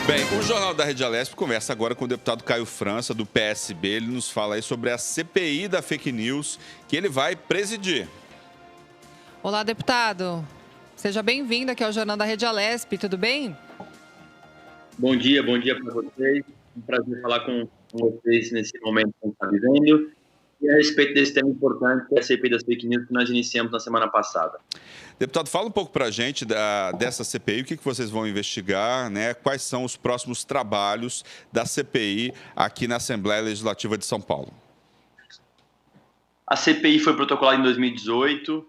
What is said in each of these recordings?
Bem, o Jornal da Rede Alesp conversa agora com o deputado Caio França, do PSB. Ele nos fala aí sobre a CPI da fake news que ele vai presidir. Olá, deputado. Seja bem-vindo aqui ao Jornal da Rede Alesp, tudo bem? Bom dia para vocês. Um prazer falar com vocês nesse momento que a gente está vivendo. E a respeito desse tema importante, que é a CPI das fake news que nós iniciamos na semana passada. Deputado, fala um pouco para a gente dessa CPI, o que vocês vão investigar, né? Quais são os próximos trabalhos da CPI aqui na Assembleia Legislativa de São Paulo? A CPI foi protocolada em 2018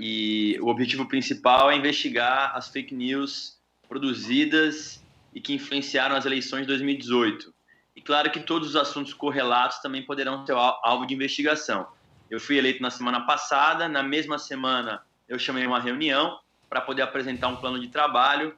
e o objetivo principal é investigar as fake news produzidas e que influenciaram as eleições de 2018. E claro que todos os assuntos correlatos também poderão ser alvo de investigação. Eu fui eleito na semana passada, na mesma semana eu chamei uma reunião para poder apresentar um plano de trabalho,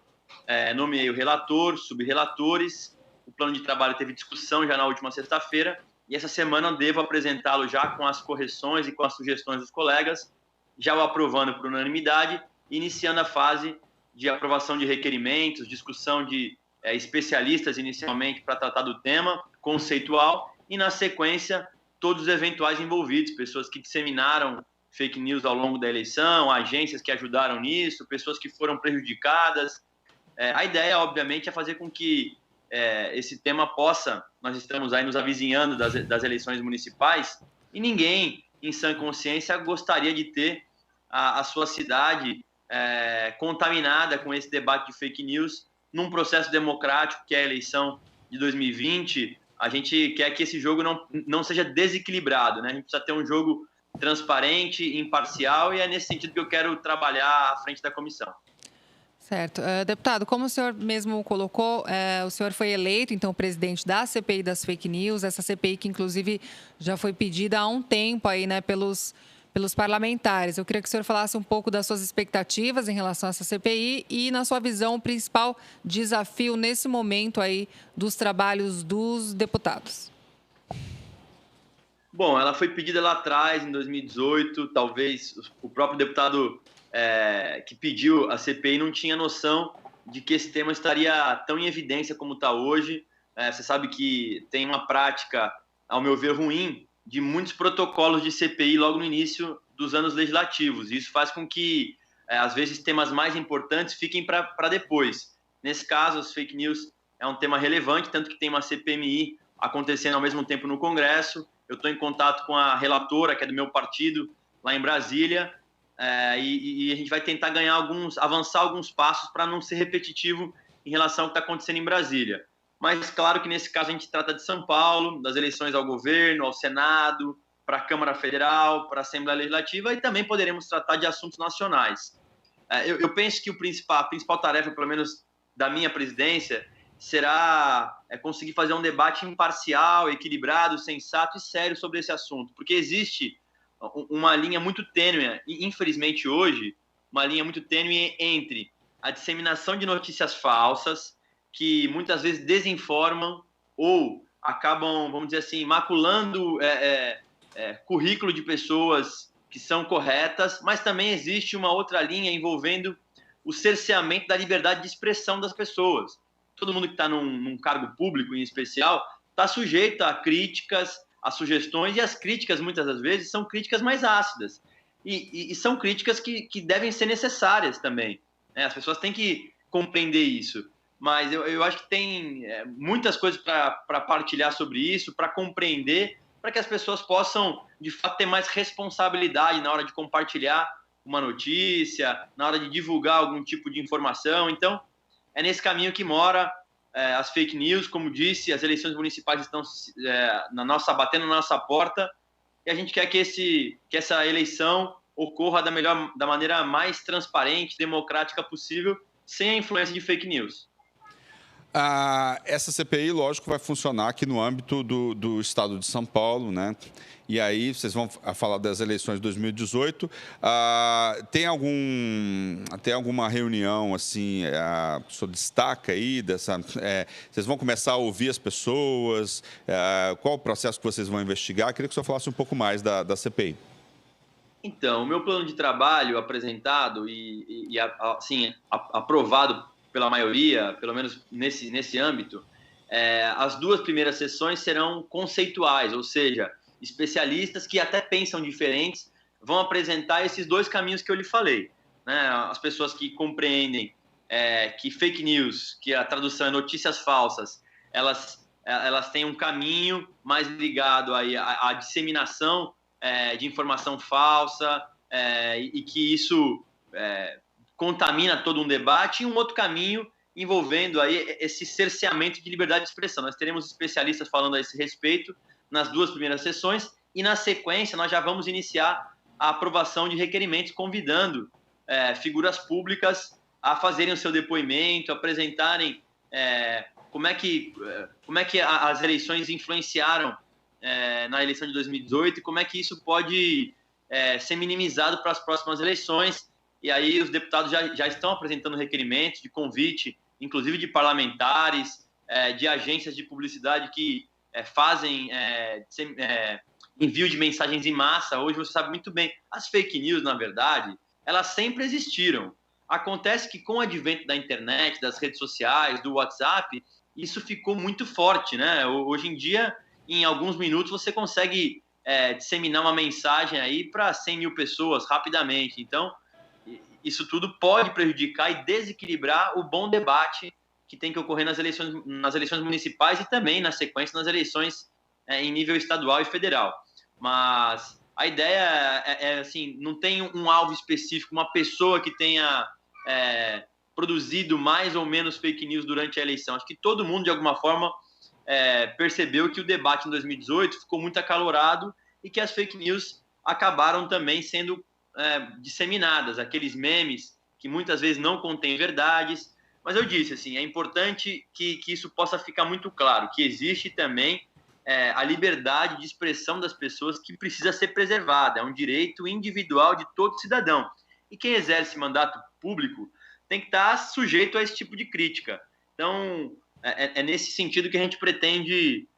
nomeei o relator, subrelatores, o plano de trabalho teve discussão já na última sexta-feira e essa semana eu devo apresentá-lo já com as correções e com as sugestões dos colegas, já o aprovando por unanimidade, iniciando a fase de aprovação de requerimentos, discussão de especialistas inicialmente para tratar do tema conceitual e, na sequência, todos os eventuais envolvidos, pessoas que disseminaram fake news ao longo da eleição, agências que ajudaram nisso, pessoas que foram prejudicadas. A ideia, obviamente, é fazer com que esse tema possa, nós estamos aí nos avizinhando das eleições municipais e ninguém, em sã consciência, gostaria de ter a sua cidade contaminada com esse debate de fake news num processo democrático que é a eleição de 2020. A gente quer que esse jogo não seja desequilibrado, né? A gente precisa ter um jogo transparente, imparcial, e é nesse sentido que eu quero trabalhar à frente da comissão. Certo. Deputado, como o senhor mesmo colocou, o senhor foi eleito, então, presidente da CPI das fake news, essa CPI que, inclusive, já foi pedida há um tempo aí, né, pelos parlamentares. Eu queria que o senhor falasse um pouco das suas expectativas em relação a essa CPI e, na sua visão, o principal desafio nesse momento aí dos trabalhos dos deputados. Bom, ela foi pedida lá atrás, em 2018, talvez o próprio deputado que pediu a CPI não tinha noção de que esse tema estaria tão em evidência como está hoje. Você sabe que tem uma prática, ao meu ver, ruim, de muitos protocolos de CPI logo no início dos anos legislativos. Isso faz com que, às vezes, temas mais importantes fiquem para depois. Nesse caso, as fake news é um tema relevante, tanto que tem uma CPMI acontecendo ao mesmo tempo no Congresso. Eu estou em contato com a relatora, que é do meu partido, lá em Brasília, e a gente vai tentar avançar alguns passos para não ser repetitivo em relação ao que está acontecendo em Brasília. Mas, claro que nesse caso a gente trata de São Paulo, das eleições ao governo, ao Senado, para a Câmara Federal, para a Assembleia Legislativa, e também poderemos tratar de assuntos nacionais. Eu penso que a principal tarefa, pelo menos da minha presidência, será conseguir fazer um debate imparcial, equilibrado, sensato e sério sobre esse assunto, porque existe uma linha muito tênue, e infelizmente hoje, uma linha muito tênue entre a disseminação de notícias falsas, que muitas vezes desinformam ou acabam, vamos dizer assim, maculando currículo de pessoas que são corretas, mas também existe uma outra linha envolvendo o cerceamento da liberdade de expressão das pessoas. Todo mundo que está num cargo público, em especial, está sujeito a críticas, a sugestões, e as críticas, muitas das vezes, são críticas mais ácidas. E são críticas que devem ser necessárias também. As pessoas têm que compreender isso. Mas eu acho que tem muitas coisas para partilhar sobre isso, para compreender, para que as pessoas possam, de fato, ter mais responsabilidade na hora de compartilhar uma notícia, na hora de divulgar algum tipo de informação. Então, é nesse caminho que mora as fake news. Como disse, as eleições municipais estão batendo na nossa porta, e a gente quer que essa eleição ocorra da maneira mais transparente, democrática possível, sem a influência de fake news. Essa CPI, lógico, vai funcionar aqui no âmbito do Estado de São Paulo, né? E aí vocês vão falar das eleições de 2018. Tem alguma reunião, assim, o senhor destaca aí vocês vão começar a ouvir as pessoas? Qual o processo que vocês vão investigar? Queria que o senhor falasse um pouco mais da CPI. Então, o meu plano de trabalho apresentado e assim, aprovado pela maioria, pelo menos nesse âmbito, as 2 primeiras sessões serão conceituais, ou seja, especialistas que até pensam diferentes vão apresentar esses 2 caminhos que eu lhe falei, né? As pessoas que compreendem que fake news, que a tradução é notícias falsas, elas têm um caminho mais ligado aí à disseminação de informação falsa e que isso contamina todo um debate, e um outro caminho envolvendo aí esse cerceamento de liberdade de expressão. Nós teremos especialistas falando a esse respeito nas 2 primeiras sessões, e na sequência nós já vamos iniciar a aprovação de requerimentos convidando figuras públicas a fazerem o seu depoimento, apresentarem como é que as eleições influenciaram na eleição de 2018 e como é que isso pode ser minimizado para as próximas eleições. E aí os deputados já estão apresentando requerimentos de convite, inclusive de parlamentares, de agências de publicidade que fazem envio de mensagens em massa. Hoje você sabe muito bem, as fake news, na verdade, elas sempre existiram. Acontece que com o advento da internet, das redes sociais, do WhatsApp, isso ficou muito forte, né? Hoje em dia, em alguns minutos, você consegue disseminar uma mensagem aí para 100 mil pessoas rapidamente. Então, isso tudo pode prejudicar e desequilibrar o bom debate que tem que ocorrer nas eleições municipais e também, na sequência, nas eleições em nível estadual e federal. Mas a ideia assim, não tem um alvo específico, uma pessoa que tenha produzido mais ou menos fake news durante a eleição. Acho que todo mundo, de alguma forma, percebeu que o debate em 2018 ficou muito acalorado e que as fake news acabaram também sendo disseminadas, aqueles memes que muitas vezes não contêm verdades. Mas eu disse, assim, é importante que isso possa ficar muito claro, que existe também a liberdade de expressão das pessoas, que precisa ser preservada, é um direito individual de todo cidadão. E quem exerce mandato público tem que estar sujeito a esse tipo de crítica. Então, é nesse sentido que a gente pretende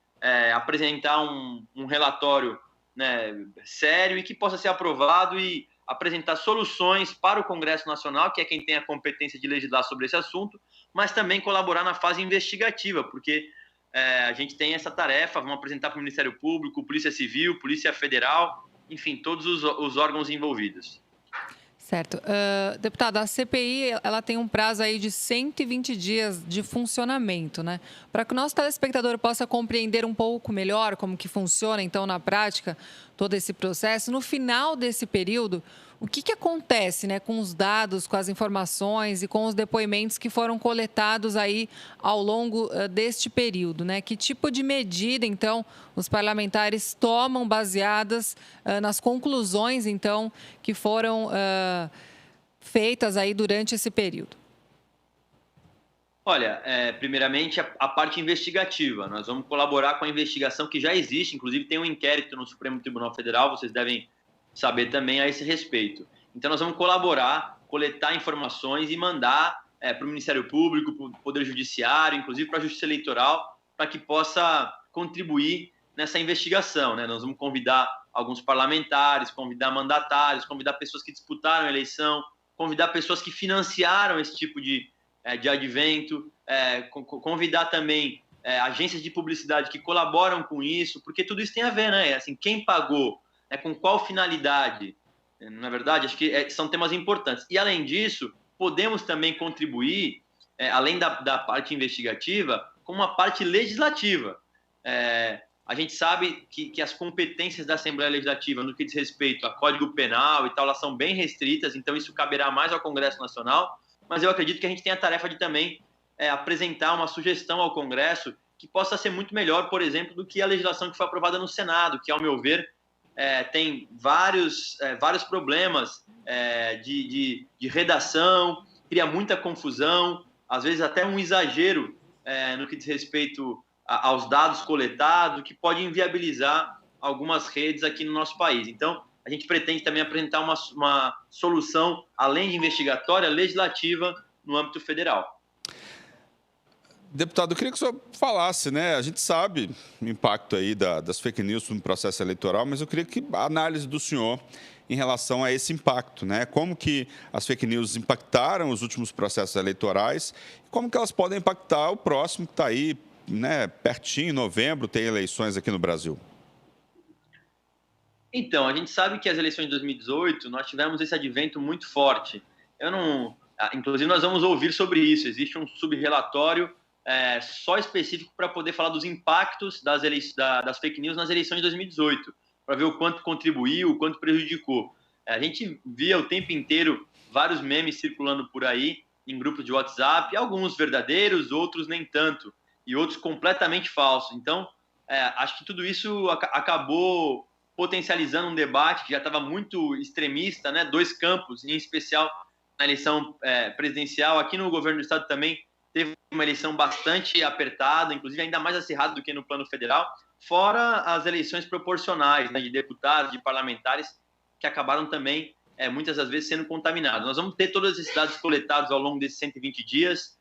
apresentar um relatório, né, sério e que possa ser aprovado e apresentar soluções para o Congresso Nacional, que é quem tem a competência de legislar sobre esse assunto, mas também colaborar na fase investigativa, porque a gente tem essa tarefa, vamos apresentar para o Ministério Público, Polícia Civil, Polícia Federal, enfim, todos os órgãos envolvidos. Certo. Deputado, a CPI ela tem um prazo aí de 120 dias de funcionamento, né? Para que o nosso telespectador possa compreender um pouco melhor como que funciona, então, na prática, todo esse processo, no final desse período, o que acontece, né, com os dados, com as informações e com os depoimentos que foram coletados aí ao longo deste período, né? Que tipo de medida, então, os parlamentares tomam baseadas nas conclusões, então, que foram feitas aí durante esse período? Olha, primeiramente, a parte investigativa. Nós vamos colaborar com a investigação que já existe, inclusive tem um inquérito no Supremo Tribunal Federal, vocês devem saber também a esse respeito. Então, nós vamos colaborar, coletar informações e mandar para o Ministério Público, para o Poder Judiciário, inclusive para a Justiça Eleitoral, para que possa contribuir nessa investigação, né? Nós vamos convidar alguns parlamentares, convidar mandatários, convidar pessoas que disputaram a eleição, convidar pessoas que financiaram esse tipo de advento, convidar também agências de publicidade que colaboram com isso, porque tudo isso tem a ver, né? Assim, quem pagou, com qual finalidade? Na verdade, acho que são temas importantes. E, além disso, podemos também contribuir, além da parte investigativa, com uma parte legislativa. A gente sabe que as competências da Assembleia Legislativa no que diz respeito a Código Penal e tal, elas são bem restritas, então isso caberá mais ao Congresso Nacional, mas eu acredito que a gente tem a tarefa de também apresentar uma sugestão ao Congresso que possa ser muito melhor, por exemplo, do que a legislação que foi aprovada no Senado, que, ao meu ver, tem vários problemas de redação, cria muita confusão, às vezes até um exagero no que diz respeito aos dados coletados, que pode inviabilizar algumas redes aqui no nosso país. Então, a gente pretende também apresentar uma solução, além de investigatória, legislativa no âmbito federal. Deputado, eu queria que o senhor falasse, né? A gente sabe o impacto aí das fake news no processo eleitoral, mas eu queria que a análise do senhor em relação a esse impacto, né? Como que as fake news impactaram os últimos processos eleitorais e como que elas podem impactar o próximo que está aí, né? Pertinho, em novembro, tem eleições aqui no Brasil. Então, a gente sabe que as eleições de 2018, nós tivemos esse advento muito forte. Inclusive, nós vamos ouvir sobre isso. Existe um subrelatório só específico para poder falar dos impactos das fake news nas eleições de 2018, para ver o quanto contribuiu, o quanto prejudicou. A gente via o tempo inteiro vários memes circulando por aí, em grupos de WhatsApp, alguns verdadeiros, outros nem tanto, e outros completamente falsos. Então, acho que tudo isso acabou potencializando um debate que já estava muito extremista, né? Dois campos, em especial na eleição presidencial. Aqui no governo do estado também teve uma eleição bastante apertada, inclusive ainda mais acirrada do que no plano federal, fora as eleições proporcionais, né, de deputados, de parlamentares, que acabaram também, muitas das vezes, sendo contaminados. Nós vamos ter todos esses dados coletados ao longo desses 120 dias.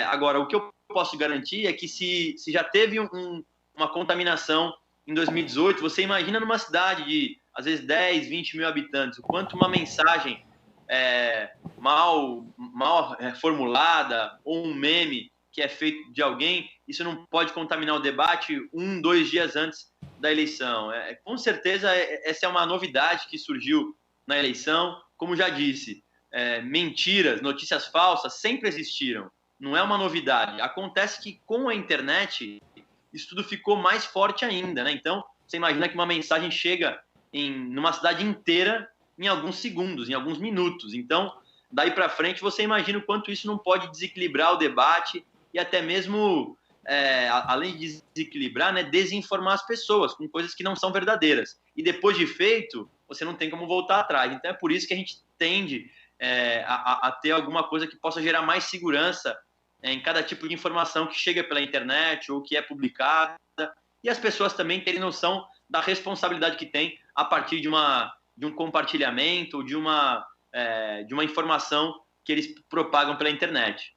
Agora, o que eu posso garantir é que se já teve uma contaminação em 2018, você imagina numa cidade de, às vezes, 10, 20 mil habitantes, o quanto uma mensagem mal formulada ou um meme que é feito de alguém, isso não pode contaminar o debate 1, 2 dias antes da eleição. Com certeza, essa é uma novidade que surgiu na eleição. Como já disse, mentiras, notícias falsas sempre existiram. Não é uma novidade. Acontece que com a internet isso tudo ficou mais forte ainda, né? Então, você imagina que uma mensagem chega numa cidade inteira em alguns segundos, em alguns minutos. Então, daí para frente, você imagina o quanto isso não pode desequilibrar o debate e até mesmo, além de desequilibrar, né, desinformar as pessoas com coisas que não são verdadeiras. E depois de feito, você não tem como voltar atrás. Então, é por isso que a gente tende a ter alguma coisa que possa gerar mais segurança em cada tipo de informação que chega pela internet ou que é publicada, e as pessoas também terem noção da responsabilidade que tem a partir de um compartilhamento, de uma informação que eles propagam pela internet.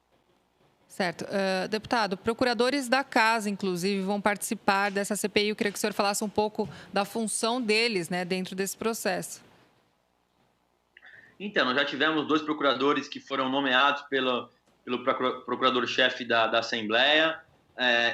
Certo. Deputado, procuradores da casa, inclusive, vão participar dessa CPI. Eu queria que o senhor falasse um pouco da função deles, né, dentro desse processo. Então, nós já tivemos 2 procuradores que foram nomeados pelo procurador-chefe da Assembleia.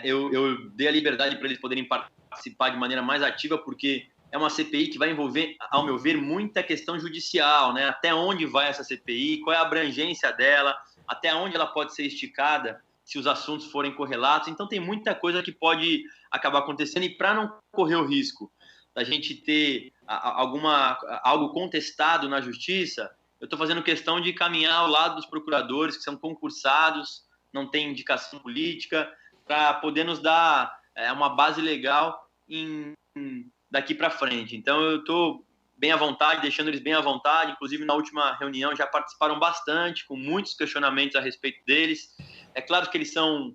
Eu dei a liberdade para eles poderem participar de maneira mais ativa, porque é uma CPI que vai envolver, ao meu ver, muita questão judicial, né? Até onde vai essa CPI, qual é a abrangência dela, até onde ela pode ser esticada se os assuntos forem correlatos. Então, tem muita coisa que pode acabar acontecendo, e para não correr o risco da gente ter algo contestado na justiça, eu estou fazendo questão de caminhar ao lado dos procuradores que são concursados, não tem indicação política, para poder nos dar uma base legal daqui para frente. Então, eu estou bem à vontade, deixando eles bem à vontade. Inclusive, na última reunião, já participaram bastante, com muitos questionamentos a respeito deles. É claro que eles são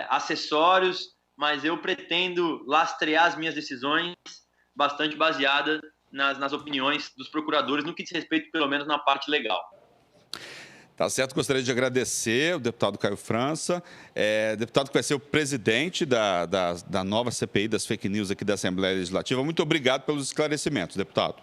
acessórios, mas eu pretendo lastrear as minhas decisões bastante baseadas nas opiniões dos procuradores, no que diz respeito, pelo menos, na parte legal. Tá certo, gostaria de agradecer o deputado Caio França, deputado que vai ser o presidente da nova CPI das fake news aqui da Assembleia Legislativa. Muito obrigado pelos esclarecimentos, deputado.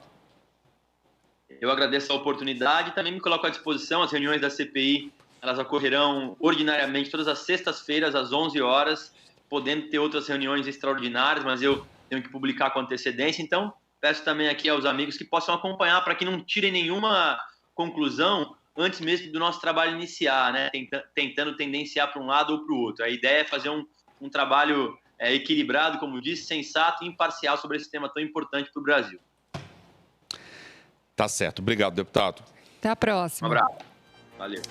Eu agradeço a oportunidade e também me coloco à disposição. As reuniões da CPI, elas ocorrerão ordinariamente todas as sextas-feiras, às 11 horas, podendo ter outras reuniões extraordinárias, mas eu tenho que publicar com antecedência. Então, peço também aqui aos amigos que possam acompanhar para que não tirem nenhuma conclusão antes mesmo do nosso trabalho iniciar, né? Tentando tendenciar para um lado ou para o outro. A ideia é fazer um trabalho equilibrado, como disse, sensato e imparcial sobre esse tema tão importante para o Brasil. Tá certo. Obrigado, deputado. Até a próxima. Um abraço. Valeu.